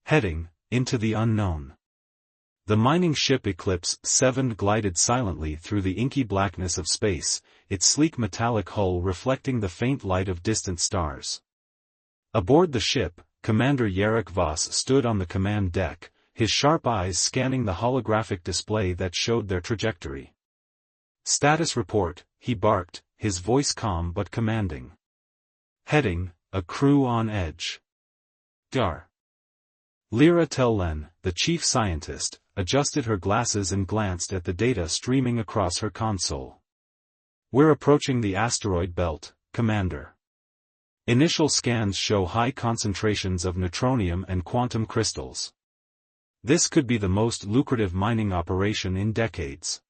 Heading into the unknown. The mining ship Eclipse 7 glided silently through the inky blackness of space, its sleek metallic hull reflecting the faint light of distant stars. Aboard the ship, Commander Yarrick Voss stood on the command deck, his sharp eyes scanning the holographic display that showed their trajectory. "Status report," he barked, his voice calm but commanding. Heading, a crew on edge. Dar. Lyra Tellen, the chief scientist, adjusted her glasses and glanced at the data streaming across her console. "We're approaching the asteroid belt, Commander. Initial scans show high concentrations of neutronium and quantum crystals. This could be the most lucrative mining operation in decades."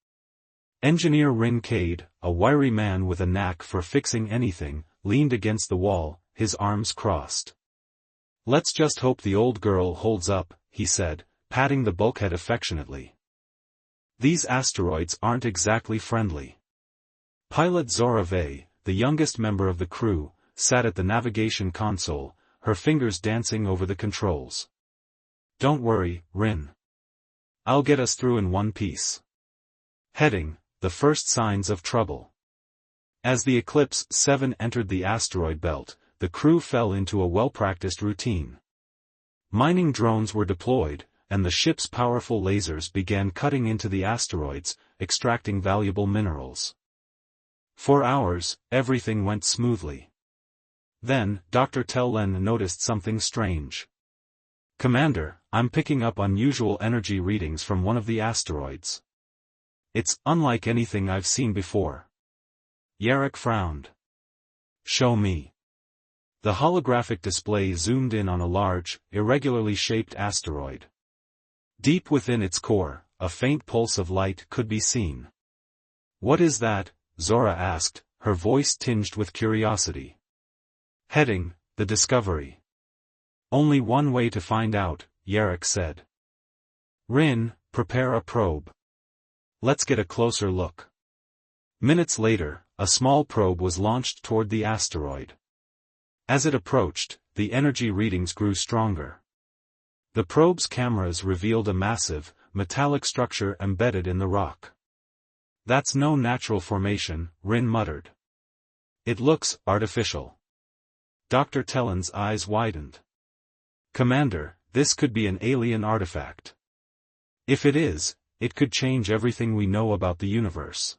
Engineer Rin Cade, a wiry man with a knack for fixing anything, leaned against the wall, his arms crossed. "Let's just hope the old girl holds up," he said, patting the bulkhead affectionately. "These asteroids aren't exactly friendly." Pilot Zora Vey, the youngest member of the crew, sat at the navigation console, her fingers dancing over the controls. "Don't worry, Rin. I'll get us through in one piece." Heading, the first signs of trouble. As the Eclipse 7 entered the asteroid belt, the crew fell into a well-practiced routine. Mining drones were deployed, and the ship's powerful lasers began cutting into the asteroids, extracting valuable minerals. For hours, everything went smoothly. Then, Dr. Tellen noticed something strange. "Commander, I'm picking up unusual energy readings from one of the asteroids. It's unlike anything I've seen before." Yarrick frowned. "Show me." The holographic display zoomed in on a large, irregularly shaped asteroid. Deep within its core, a faint pulse of light could be seen. "What is that?" Zora asked, her voice tinged with curiosity. Heading, the Discovery. "Only one way to find out," Yarrick said. "Rin, prepare a probe. Let's get a closer look." Minutes later, a small probe was launched toward the asteroid. As it approached, the energy readings grew stronger. The probe's cameras revealed a massive, metallic structure embedded in the rock. "That's no natural formation," Rin muttered. "It looks artificial." Dr. Tellen's eyes widened. "Commander, this could be an alien artifact. If it is, it could change everything we know about the universe."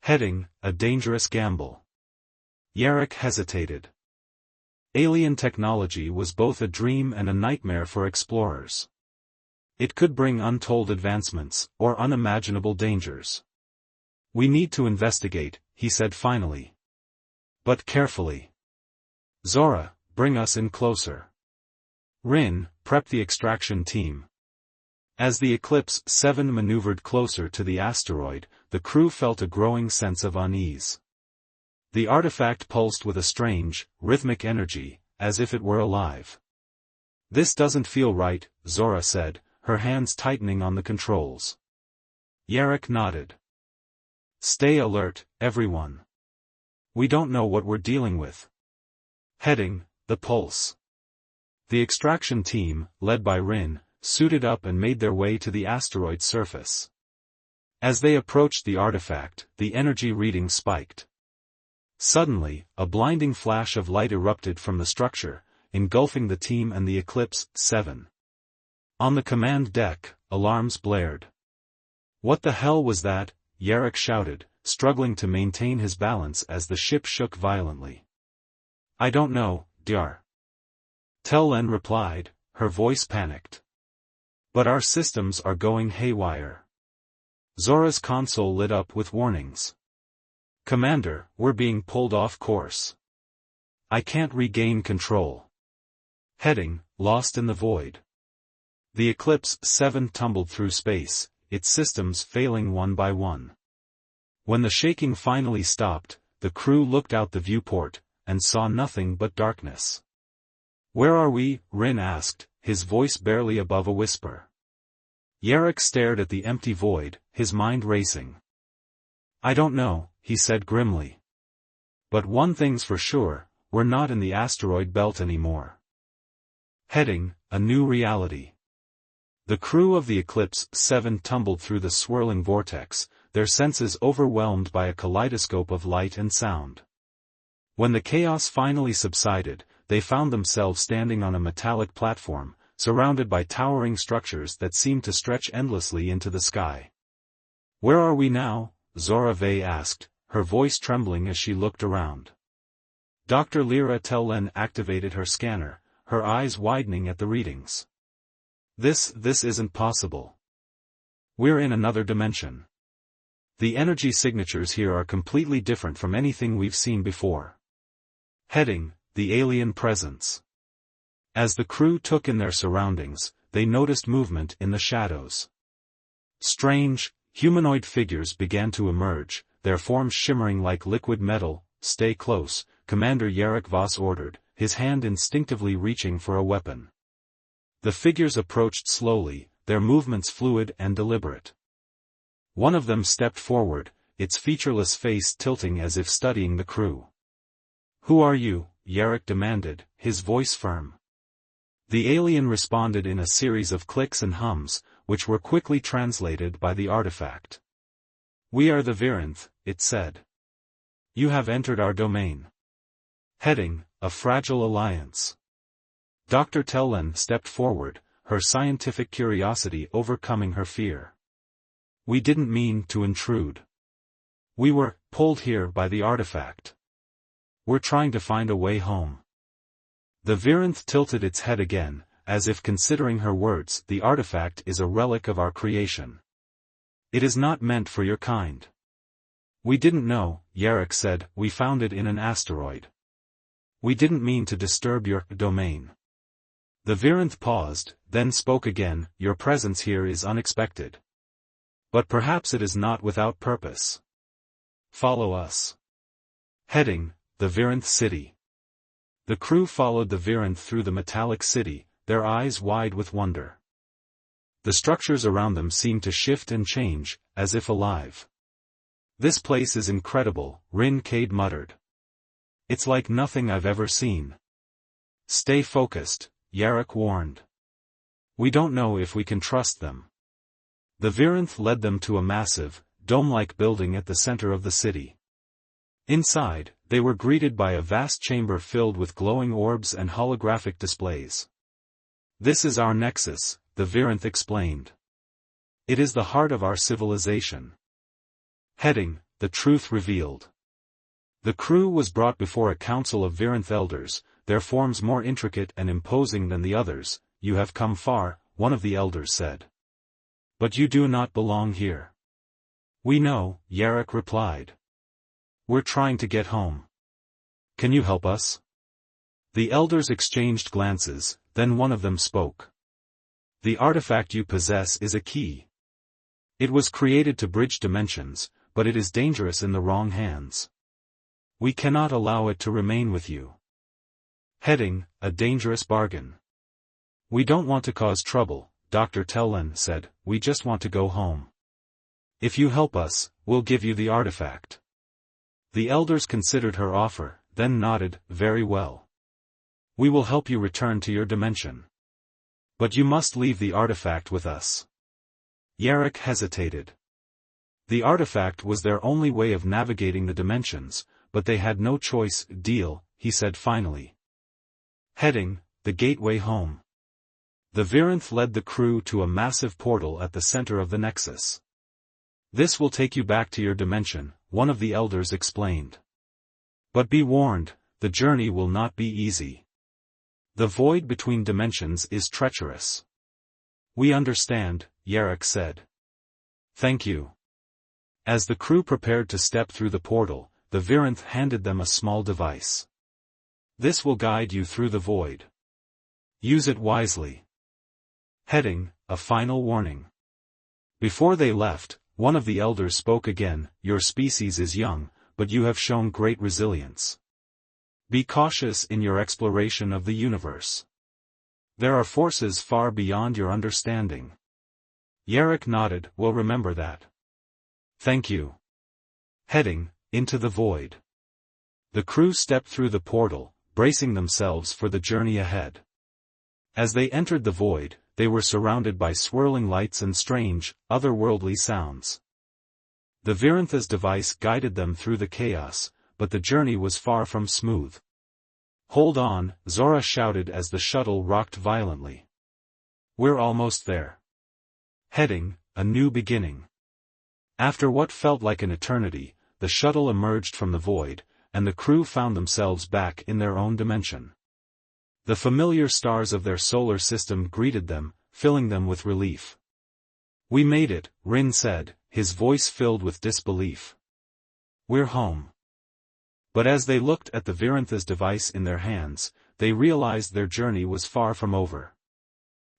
Heading, a dangerous gamble. Yarrick hesitated. Alien technology was both a dream and a nightmare for explorers. It could bring untold advancements, or unimaginable dangers. "We need to investigate," he said finally. "But carefully. Zora, bring us in closer. Rin, prep the extraction team." As the Eclipse 7 maneuvered closer to the asteroid, the crew felt a growing sense of unease. The artifact pulsed with a strange, rhythmic energy, as if it were alive. "This doesn't feel right," Zora said, her hands tightening on the controls. Yarrick nodded. "Stay alert, everyone. We don't know what we're dealing with." Heading, the Pulse. The extraction team, led by Rin, suited up and made their way to the asteroid's surface. As they approached the artifact, the energy reading spiked. Suddenly, a blinding flash of light erupted from the structure, engulfing the team and the Eclipse 7. On the command deck, alarms blared. "What the hell was that?" Yarrick shouted, struggling to maintain his balance as the ship shook violently. "I don't know, Dr. Tellen replied, her voice panicked. "But our systems are going haywire." Zora's console lit up with warnings. "Commander, we're being pulled off course. I can't regain control." Heading, lost in the void. The Eclipse 7 tumbled through space, its systems failing one by one. When the shaking finally stopped, the crew looked out the viewport, and saw nothing but darkness. "Where are we?" Rin asked, his voice barely above a whisper. Yarrick stared at the empty void, his mind racing. "I don't know," he said grimly. "But one thing's for sure, we're not in the asteroid belt anymore." Heading, a new reality. The crew of the Eclipse 7 tumbled through the swirling vortex, their senses overwhelmed by a kaleidoscope of light and sound. When the chaos finally subsided, they found themselves standing on a metallic platform, surrounded by towering structures that seemed to stretch endlessly into the sky. "Where are we now?" Zora Vey asked, her voice trembling as she looked around. Dr. Lyra Tellen activated her scanner, her eyes widening at the readings. This isn't possible. We're in another dimension. The energy signatures here are completely different from anything we've seen before. Heading: The Alien Presence. As the crew took in their surroundings, they noticed movement in the shadows. Strange, humanoid figures began to emerge, their forms shimmering like liquid metal. "Stay close," Commander Yarrick Voss ordered, his hand instinctively reaching for a weapon. The figures approached slowly, their movements fluid and deliberate. One of them stepped forward, its featureless face tilting as if studying the crew. "Who are you?" Yarrick demanded, his voice firm. The alien responded in a series of clicks and hums, which were quickly translated by the artifact. "We are the Virinth," it said. "You have entered our domain." Heading: A Fragile Alliance. Dr. Tellen stepped forward, her scientific curiosity overcoming her fear. "We didn't mean to intrude. We were pulled here by the artifact. We're trying to find a way home." The Virinth tilted its head again, as if considering her words. "The artifact is a relic of our creation. It is not meant for your kind." "We didn't know," Yarrick said. "We found it in an asteroid. We didn't mean to disturb your domain." The Virinth paused, then spoke again. "Your presence here is unexpected. But perhaps it is not without purpose. Follow us." Heading: The Virinth City. The crew followed the Virinth through the metallic city, their eyes wide with wonder. The structures around them seemed to shift and change, as if alive. "This place is incredible," Rin Cade muttered. "It's like nothing I've ever seen." "Stay focused," Yarrick warned. "We don't know if we can trust them." The Virinth led them to a massive, dome-like building at the center of the city. Inside, they were greeted by a vast chamber filled with glowing orbs and holographic displays. "This is our nexus," the Virinth explained. "It is the heart of our civilization." Heading: The Truth Revealed. The crew was brought before a council of Virinth elders, their forms more intricate and imposing than the others. "You have come far," one of the elders said. "But you do not belong here." "We know," Yarrick replied. "We're trying to get home. Can you help us?" The elders exchanged glances, then one of them spoke. "The artifact you possess is a key. It was created to bridge dimensions, but it is dangerous in the wrong hands. We cannot allow it to remain with you." Heading: A Dangerous Bargain. "We don't want to cause trouble," Dr. Tellen said, "we just want to go home. If you help us, we'll give you the artifact." The elders considered her offer, then nodded. "Very well. We will help you return to your dimension. But you must leave the artifact with us." Yarrick hesitated. The artifact was their only way of navigating the dimensions, but they had no choice. "Deal," he said finally. Heading: The Gateway Home. The Virinth led the crew to a massive portal at the center of the Nexus. "This will take you back to your dimension," one of the elders explained. "But be warned, the journey will not be easy. The void between dimensions is treacherous." "We understand," Yarrick said. "Thank you." As the crew prepared to step through the portal, the Virinth handed them a small device. "This will guide you through the void. Use it wisely." Heading: A Final Warning. Before they left, one of the elders spoke again. "Your species is young, but you have shown great resilience. Be cautious in your exploration of the universe. There are forces far beyond your understanding." Yarrick nodded. "We'll remember that." "Thank you." Heading: Into the Void. The crew stepped through the portal, bracing themselves for the journey ahead. As they entered the void, they were surrounded by swirling lights and strange, otherworldly sounds. The Virantha's device guided them through the chaos, but the journey was far from smooth. "Hold on," Zora shouted as the shuttle rocked violently. "We're almost there." Heading, a new beginning. After what felt like an eternity, the shuttle emerged from the void, and the crew found themselves back in their own dimension. The familiar stars of their solar system greeted them, filling them with relief. "We made it," Rin said, his voice filled with disbelief. "We're home." But as they looked at the Virantha's device in their hands, they realized their journey was far from over.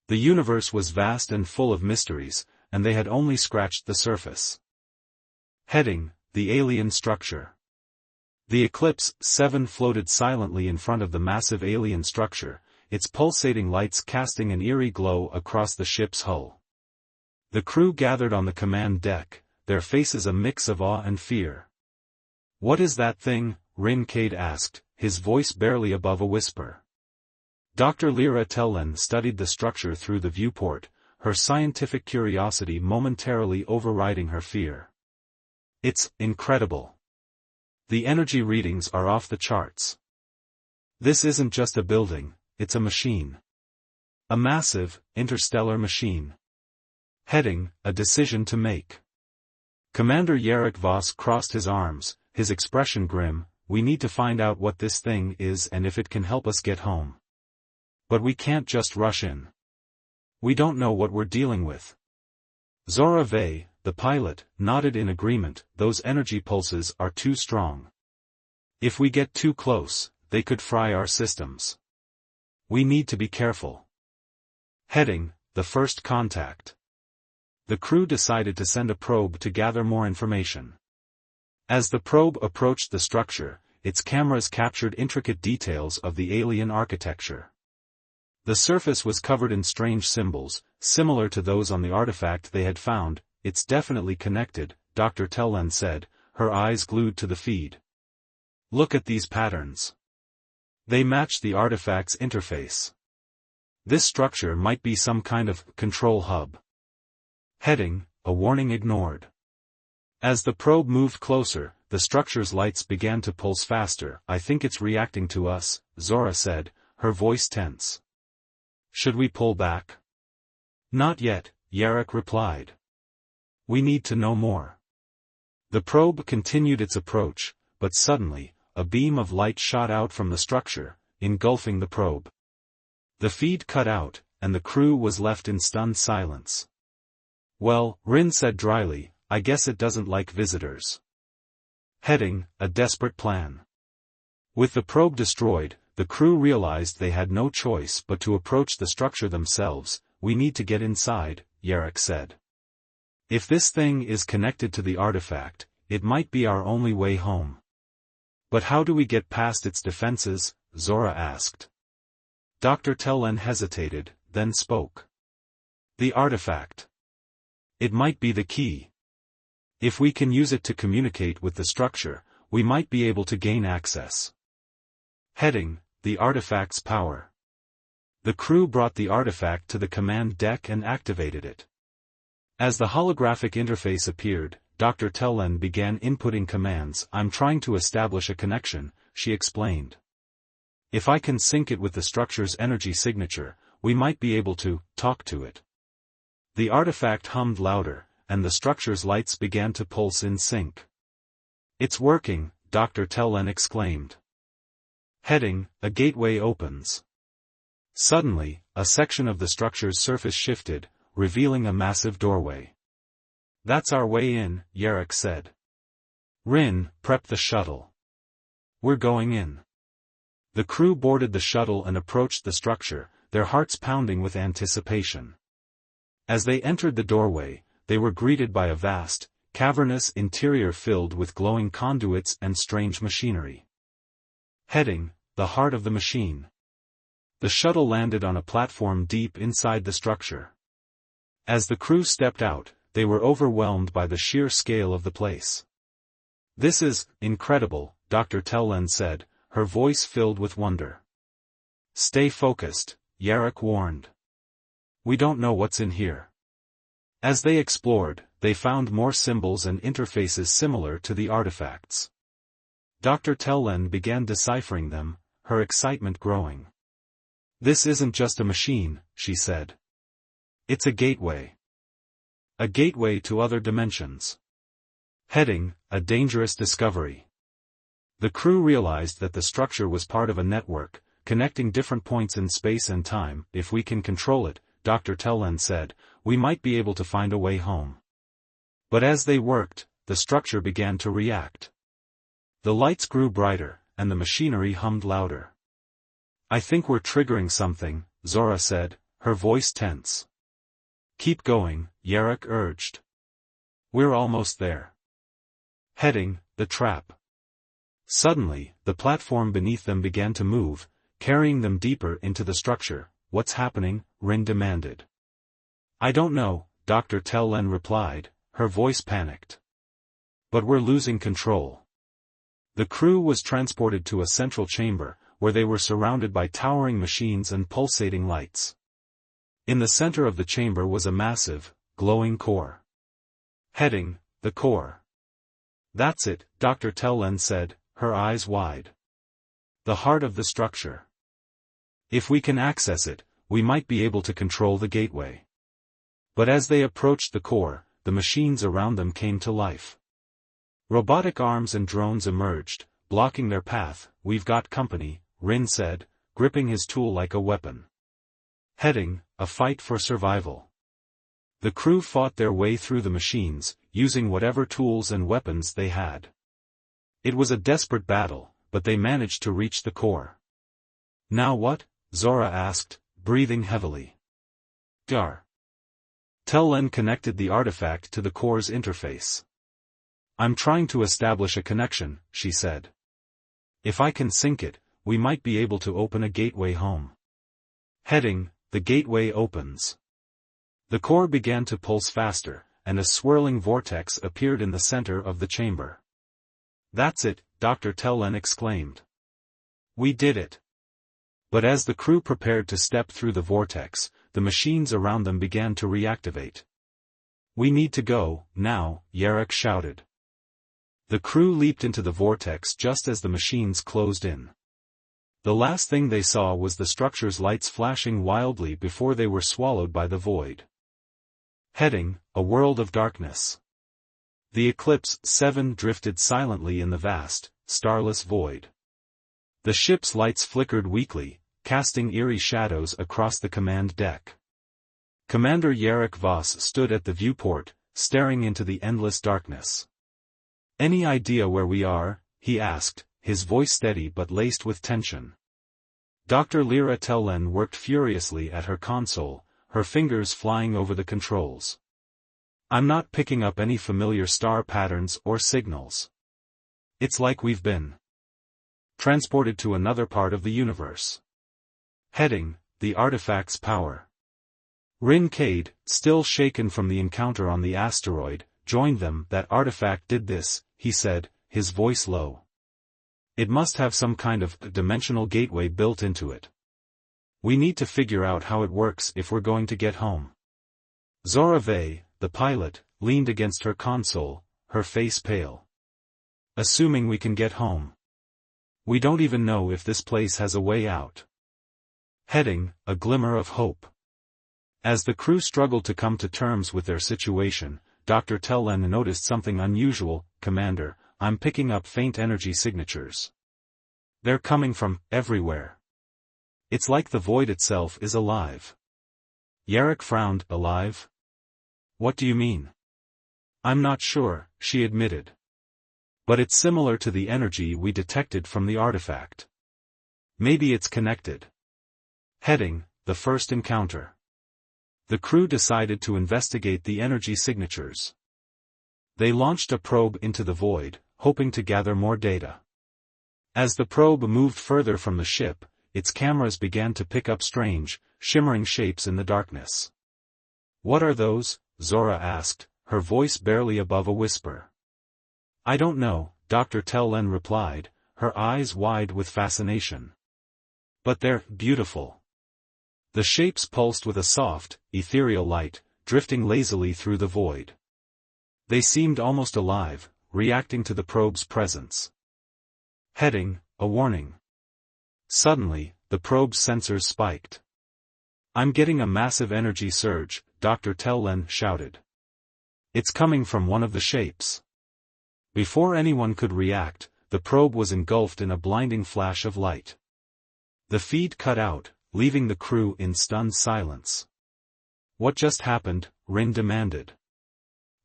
The universe was vast and full of mysteries, and they had only scratched the surface. Heading, the alien structure. The Eclipse 7 floated silently in front of the massive alien structure, its pulsating lights casting an eerie glow across the ship's hull. The crew gathered on the command deck, their faces a mix of awe and fear. "What is that thing?" Rin Cade asked, his voice barely above a whisper. Dr. Lyra Tellen studied the structure through the viewport, her scientific curiosity momentarily overriding her fear. "It's incredible. The energy readings are off the charts. This isn't just a building, it's a machine. A massive, interstellar machine." Heading, a decision to make. Commander Yarrick Voss crossed his arms, his expression grim. "We need to find out what this thing is and if it can help us get home. But we can't just rush in. We don't know what we're dealing with." Zora Vey, the pilot, nodded in agreement. "Those energy pulses are too strong. If we get too close, they could fry our systems. We need to be careful." Heading, the first contact. The crew decided to send a probe to gather more information. As the probe approached the structure, its cameras captured intricate details of the alien architecture. The surface was covered in strange symbols, similar to those on the artifact they had found. "It's definitely connected," Dr. Tellen said, her eyes glued to the feed. "Look at these patterns. They match the artifact's interface. This structure might be some kind of control hub." Heading, a warning ignored. As the probe moved closer, the structure's lights began to pulse faster. "I think it's reacting to us," Zora said, her voice tense. "Should we pull back?" "Not yet," Yarrick replied. "We need to know more." The probe continued its approach, but suddenly, a beam of light shot out from the structure, engulfing the probe. The feed cut out, and the crew was left in stunned silence. "Well," Rin said dryly, "I guess it doesn't like visitors." Heading, a desperate plan. With the probe destroyed, the crew realized they had no choice but to approach the structure themselves. "We need to get inside," Yarrick said. "If this thing is connected to the artifact, it might be our only way home." "But how do we get past its defenses?" Zora asked. Dr. Tellen hesitated, then spoke. "The artifact. It might be the key. If we can use it to communicate with the structure, we might be able to gain access." Heading, the artifact's power. The crew brought the artifact to the command deck and activated it. As the holographic interface appeared, Dr. Tellen began inputting commands. "I'm trying to establish a connection," she explained. "If I can sync it with the structure's energy signature, we might be able to talk to it." The artifact hummed louder, and the structure's lights began to pulse in sync. "It's working," Dr. Tellen exclaimed. Heading, a gateway opens. Suddenly, a section of the structure's surface shifted, revealing a massive doorway. "That's our way in," Yarrick said. "Rin, prep the shuttle. We're going in." The crew boarded the shuttle and approached the structure, their hearts pounding with anticipation. As they entered the doorway, they were greeted by a vast, cavernous interior filled with glowing conduits and strange machinery. Heading, the heart of the machine. The shuttle landed on a platform deep inside the structure. As the crew stepped out, they were overwhelmed by the sheer scale of the place. "This is incredible," Dr. Tellen said, her voice filled with wonder. "Stay focused," Yarrick warned. We don't know what's in here. As they explored, they found more symbols and interfaces similar to the artifacts. Dr. Tellen began deciphering them, her excitement growing. This isn't just a machine, she said. It's a gateway. A gateway to other dimensions. Heading, a dangerous discovery. The crew realized that the structure was part of a network, connecting different points in space and time. If we can control it, Dr. Tellen said, we might be able to find a way home. But as they worked, the structure began to react. The lights grew brighter, and the machinery hummed louder. I think we're triggering something, Zora said, her voice tense. Keep going, Yarrick urged. We're almost there. Heading, the trap. Suddenly, the platform beneath them began to move, carrying them deeper into the structure. What's happening? Rin demanded. I don't know, Dr. Tellen replied, her voice panicked. But we're losing control. The crew was transported to a central chamber, where they were surrounded by towering machines and pulsating lights. In the center of the chamber was a massive, glowing core. Heading, the core. That's it, Dr. Tellen said, her eyes wide. The heart of the structure. If we can access it, we might be able to control the gateway. But as they approached the core, the machines around them came to life. Robotic arms and drones emerged, blocking their path. We've got company, Rin said, gripping his tool like a weapon. Heading, a fight for survival. The crew fought their way through the machines, using whatever tools and weapons they had. It was a desperate battle, but they managed to reach the core. Now what? Zora asked, breathing heavily. Gar. Tellen connected the artifact to the core's interface. I'm trying to establish a connection, she said. If I can sync it, we might be able to open a gateway home. Heading, the gateway opens. The core began to pulse faster, and a swirling vortex appeared in the center of the chamber. That's it, Dr. Tellen exclaimed. We did it. But as the crew prepared to step through the vortex, the machines around them began to reactivate. We need to go, now, Yarrick shouted. The crew leaped into the vortex just as the machines closed in. The last thing they saw was the structure's lights flashing wildly before they were swallowed by the void. Heading, a world of darkness. The Eclipse 7 drifted silently in the vast, starless void. The ship's lights flickered weakly, casting eerie shadows across the command deck. Commander Yarrick Voss stood at the viewport, staring into the endless darkness. Any idea where we are? He asked, his voice steady but laced with tension. Dr. Lyra Tellen worked furiously at her console, her fingers flying over the controls. I'm not picking up any familiar star patterns or signals. It's like we've been transported to another part of the universe. Heading, the artifact's power. Rin Cade, still shaken from the encounter on the asteroid, joined them. That artifact did this, he said, his voice low. It must have some kind of dimensional gateway built into it. We need to figure out how it works if we're going to get home. Zora Vey, the pilot, leaned against her console, her face pale. Assuming we can get home. We don't even know if this place has a way out. Heading, a glimmer of hope. As the crew struggled to come to terms with their situation, Dr. Tellen noticed something unusual. Commander, I'm picking up faint energy signatures. They're coming from everywhere. It's like the void itself is alive. Yarrick frowned. Alive? What do you mean? I'm not sure, she admitted. But it's similar to the energy we detected from the artifact. Maybe it's connected. Heading, the first encounter. The crew decided to investigate the energy signatures. They launched a probe into the void, hoping to gather more data. As the probe moved further from the ship, its cameras began to pick up strange, shimmering shapes in the darkness. What are those? Zora asked, her voice barely above a whisper. I don't know, Dr. Tellen replied, her eyes wide with fascination. But they're beautiful. The shapes pulsed with a soft, ethereal light, drifting lazily through the void. They seemed almost alive, reacting to the probe's presence. Heading: a warning. Suddenly, the probe's sensors spiked. "I'm getting a massive energy surge," Dr. Tellen shouted. "It's coming from one of the shapes." Before anyone could react, the probe was engulfed in a blinding flash of light. The feed cut out, leaving the crew in stunned silence. "What just happened?" Rin demanded.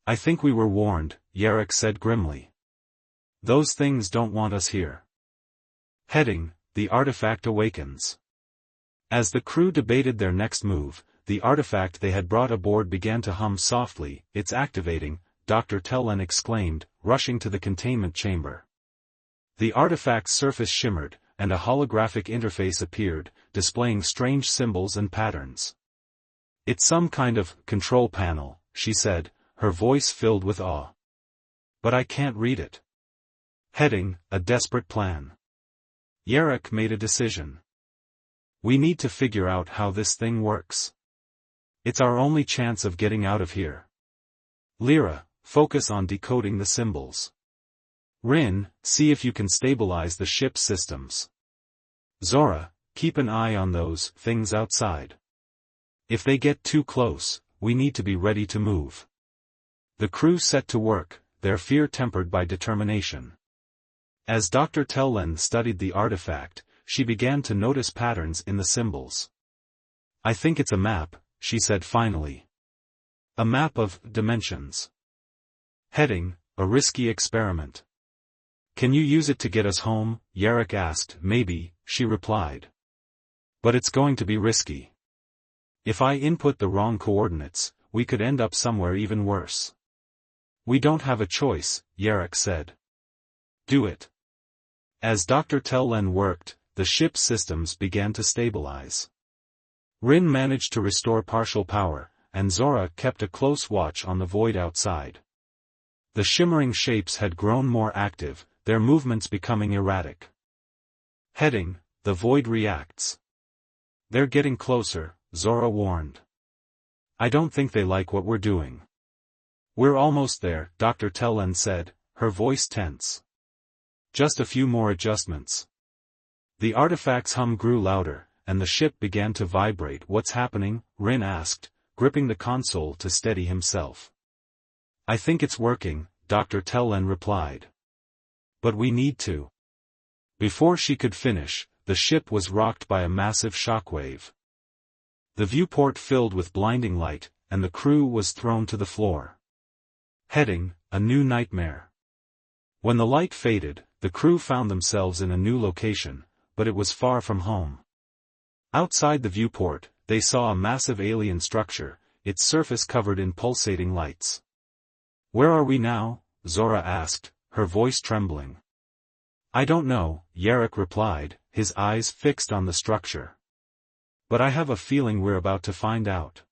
"I think we were warned," Yarrick said grimly. "Those things don't want us here." Heading: the artifact awakens. As the crew debated their next move, the artifact they had brought aboard began to hum softly. "It's activating," Dr. Tellen exclaimed, rushing to the containment chamber. The artifact's surface shimmered, and a holographic interface appeared, displaying strange symbols and patterns. "It's some kind of control panel," she said, her voice filled with awe. "But I can't read it." Heading: a desperate plan. Yarrick made a decision. "We need to figure out how this thing works. It's our only chance of getting out of here. Lyra, focus on decoding the symbols. Rin, see if you can stabilize the ship's systems. Zora, keep an eye on those things outside. If they get too close, we need to be ready to move." The crew set to work, their fear tempered by determination. As Dr. Tellen studied the artifact, she began to notice patterns in the symbols. "I think it's a map," she said finally. "A map of dimensions." Heading: a risky experiment. "Can you use it to get us home?" Yarrick asked. "Maybe," she replied. "But it's going to be risky. If I input the wrong coordinates, we could end up somewhere even worse." "We don't have a choice," Yarrick said. "Do it." As Dr. Tellen worked, the ship's systems began to stabilize. Rin managed to restore partial power, and Zora kept a close watch on the void outside. The shimmering shapes had grown more active, their movements becoming erratic. Heading: the void reacts. "They're getting closer," Zora warned. "I don't think they like what we're doing." "We're almost there," Dr. Tellen said, her voice tense. "Just a few more adjustments." The artifact's hum grew louder, and the ship began to vibrate. "What's happening?" Rin asked, gripping the console to steady himself. "I think it's working," Dr. Tellen replied. "But we need to." Before she could finish, the ship was rocked by a massive shockwave. The viewport filled with blinding light, and the crew was thrown to the floor. Heading: a new nightmare. When the light faded, the crew found themselves in a new location, but it was far from home. Outside the viewport, they saw a massive alien structure, its surface covered in pulsating lights. "Where are we now?" Zora asked, her voice trembling. "I don't know," Yarrick replied, his eyes fixed on the structure. "But I have a feeling we're about to find out."